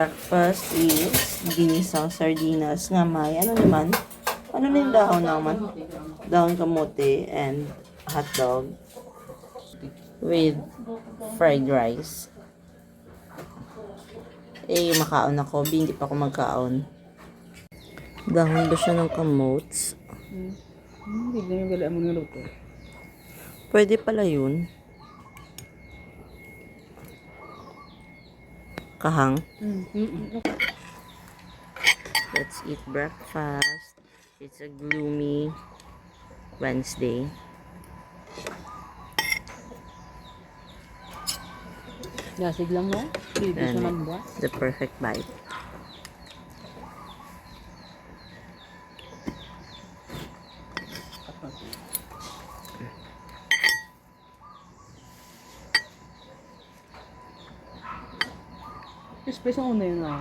Breakfast is ginisang sardinas nga may ano naman? Ano na yung dahon naman? Dahon kamote and hotdog with fried rice. Eh, makaon ako. Hindi pa ako magkaon. Dahon ba siya ng kamotes? Hindi na yung galaan mo niluto. Pwede pala yun. Kahang. Let's eat breakfast. It's a gloomy Wednesday. Lasig lang mo. Hindi siya And manba. the perfect bite. Space ang una yun ah.